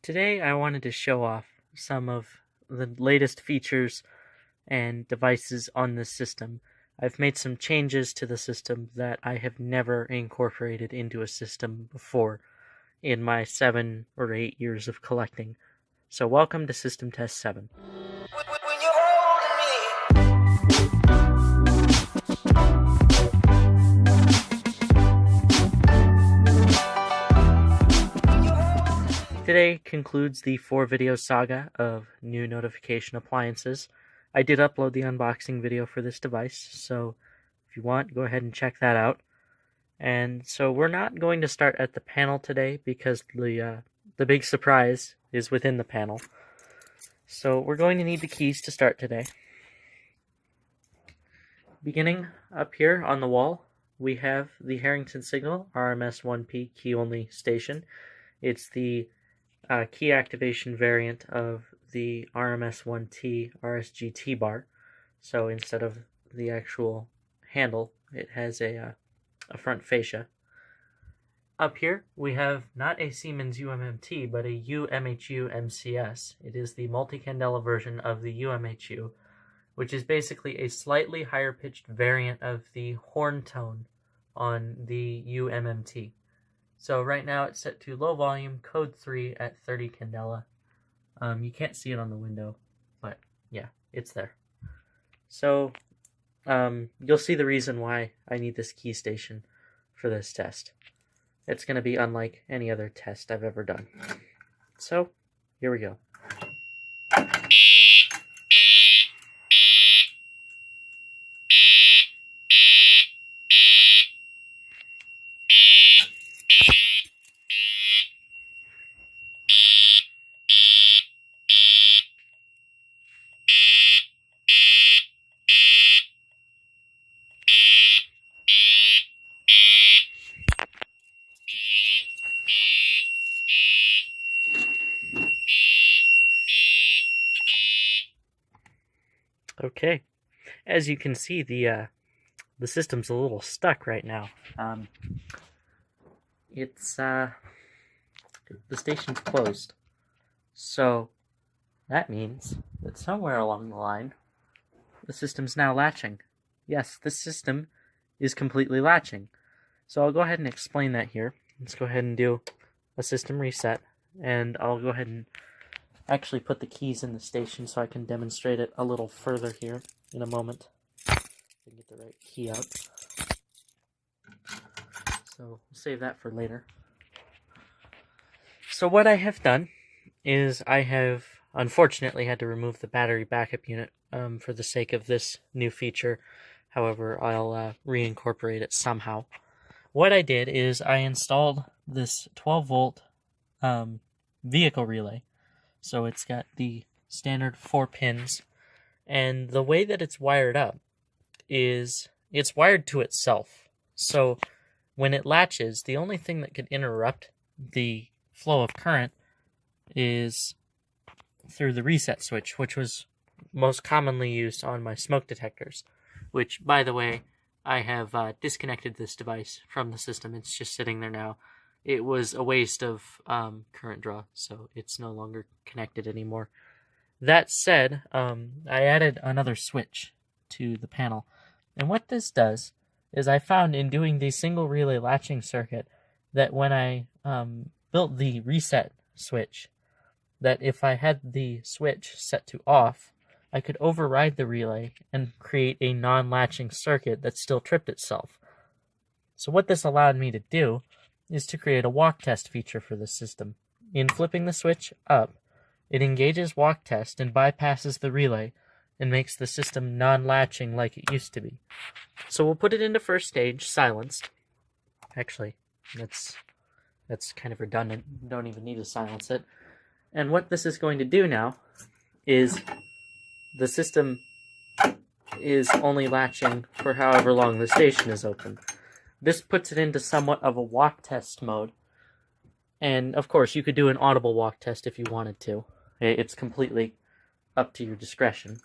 Today I wanted to show off some of the latest features and devices on this system. I've made some changes to the system that I have never incorporated into a system before in my 7 or 8 years of collecting. So welcome to System Test 7. Today concludes the 4-video saga of new notification appliances. I did upload the unboxing video for this device, so if you want, go ahead and check that out. And so we're not going to start at the panel today because the big surprise is within the panel. So we're going to need the keys to start today. Beginning up here on the wall, we have the Harrington Signal RMS1P key-only station. It's the key activation variant of the RMS1T RSGT bar. So instead of the actual handle, it has a front fascia. Up here, we have not a Siemens UMMT, but a UMHU MCS. It is the multi-candela version of the UMHU, which is basically a slightly higher pitched variant of the horn tone on the UMMT. So right now it's set to low volume, code 3 at 30 candela. You can't see it on the window, but yeah, it's there. So you'll see the reason why I need this key station for this test. It's going to be unlike any other test I've ever done. So here we go. Okay, as you can see, the system's a little stuck right now. The station's closed, so that means that somewhere along the line, the system's now latching. Yes, the system is completely latching. So I'll go ahead and explain that here. Let's go ahead and do a system reset, and I'll go ahead and actually put the keys in the station so I can demonstrate it a little further here in a moment. I can get the right key out. So we'll save that for later. So what I have done is I have unfortunately had to remove the battery backup unit for the sake of this new feature. However, I'll reincorporate it somehow. What I did is I installed this 12-volt vehicle relay. So it's got the standard 4 pins, and the way that it's wired up is it's wired to itself. So when it latches, the only thing that could interrupt the flow of current is through the reset switch, which was most commonly used on my smoke detectors, which, by the way, I have disconnected this device from the system. It's just sitting there now. It was a waste of current draw, so it's no longer connected anymore. That said, I added another switch to the panel. And what this does is I found in doing the single relay latching circuit that when I built the reset switch, that if I had the switch set to off, I could override the relay and create a non-latching circuit that still tripped itself. So what this allowed me to do is to create a walk test feature for the system. In flipping the switch up, it engages walk test and bypasses the relay and makes the system non-latching like it used to be. So we'll put it into first stage, silenced. Actually, that's kind of redundant. You don't even need to silence it. And what this is going to do now is the system is only latching for however long the station is open. This puts it into somewhat of a walk test mode. And, of course, you could do an audible walk test if you wanted to. It's completely up to your discretion.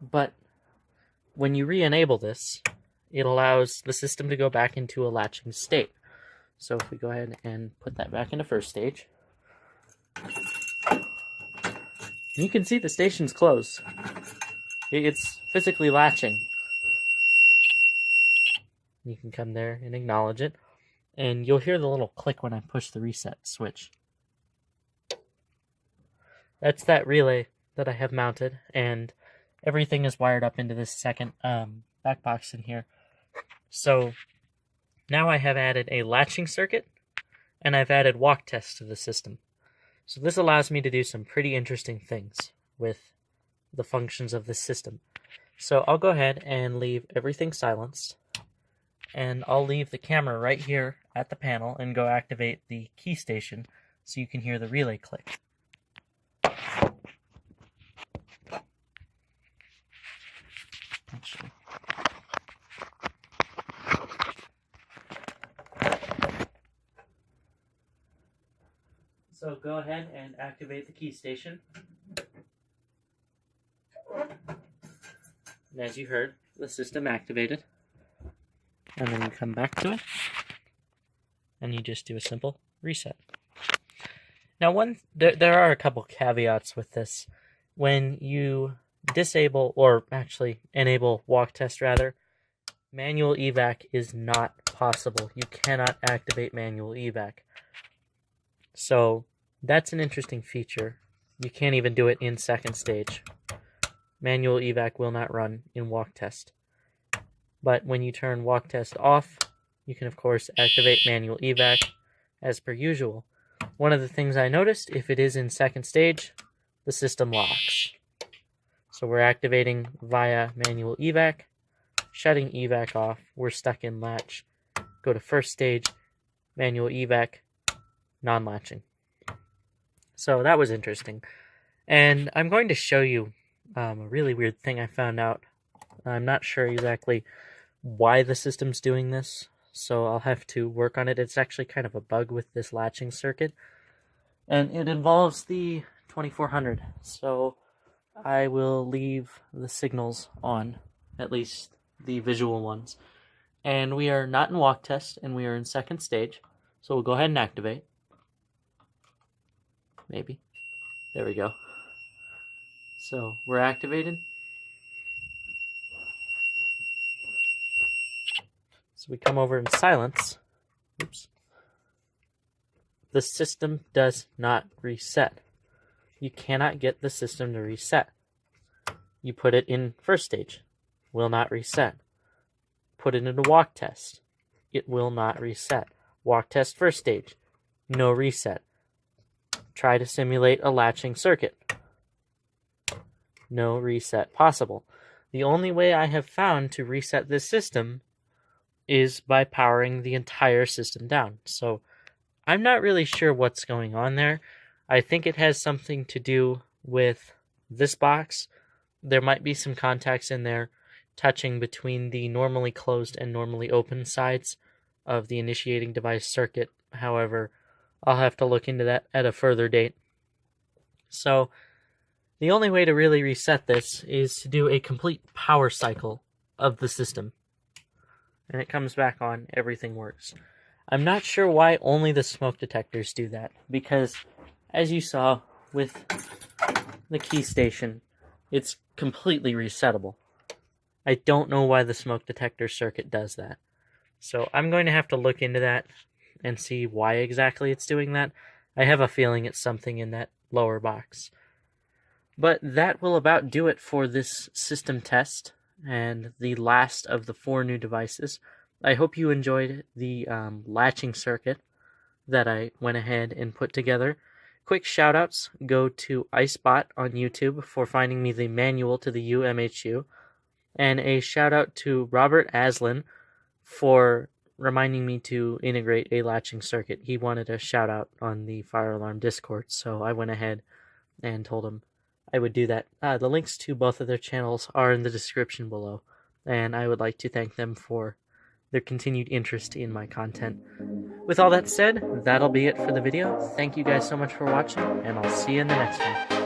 But when you re-enable this, it allows the system to go back into a latching state. So if we go ahead and put that back into first stage, you can see the station's closed. It's physically latching. You can come there and acknowledge it, and you'll hear the little click when I push the reset switch. That's that relay that I have mounted, and everything is wired up into this second back box in here. So now I have added a latching circuit, and I've added walk tests to the system. So this allows me to do some pretty interesting things with the functions of this system. So I'll go ahead and leave everything silenced, and I'll leave the camera right here at the panel and go activate the key station so you can hear the relay click. Actually, so go ahead and activate the key station. And as you heard, the system activated. And then you come back to it, and you just do a simple reset. Now, there are a couple caveats with this. When you disable, or actually enable walk test rather, manual evac is not possible. You cannot activate manual evac. So that's an interesting feature. You can't even do it in second stage. Manual evac will not run in walk test. But when you turn walk test off, you can of course activate manual evac as per usual. One of the things I noticed, if it is in second stage, the system locks. So we're activating via manual evac, shutting evac off, we're stuck in latch. Go to first stage, manual evac, non-latching. So that was interesting. And I'm going to show you a really weird thing I found out. I'm not sure exactly why the system's doing this, so I'll have to work on it. It's actually kind of a bug with this latching circuit, and it involves the 2400. So I will leave the signals on, at least the visual ones. And we are not in walk test, and we are in second stage, so we'll go ahead and activate. Maybe. There we go. So we're activated. So we come over in silence. Oops. The system does not reset. You cannot get the system to reset. You put it in first stage. Will not reset. Put it into walk test. It will not reset. Walk test first stage. No reset. Try to simulate a latching circuit. No reset possible. The only way I have found to reset this system is by powering the entire system down. So I'm not really sure what's going on there. I think it has something to do with this box. There might be some contacts in there touching between the normally closed and normally open sides of the initiating device circuit. However, I'll have to look into that at a further date. So the only way to really reset this is to do a complete power cycle of the system. And it comes back on, everything works. I'm not sure why only the smoke detectors do that, because as you saw with the key station, it's completely resettable. I don't know why the smoke detector circuit does that. So I'm going to have to look into that and see why exactly it's doing that. I have a feeling it's something in that lower box. But that will about do it for this system test and the last of the 4 new devices. I hope you enjoyed the latching circuit that I went ahead and put together. Quick shoutouts go to IceBot on YouTube for finding me the manual to the UMHU, and a shout out to Robert Aslin for reminding me to integrate a latching circuit. He wanted a shout out on the Fire Alarm Discord, so I went ahead and told him I would do that. The links to both of their channels are in the description below, and I would like to thank them for their continued interest in my content. With all that said, that'll be it for the video. Thank you guys so much for watching, and I'll see you in the next one.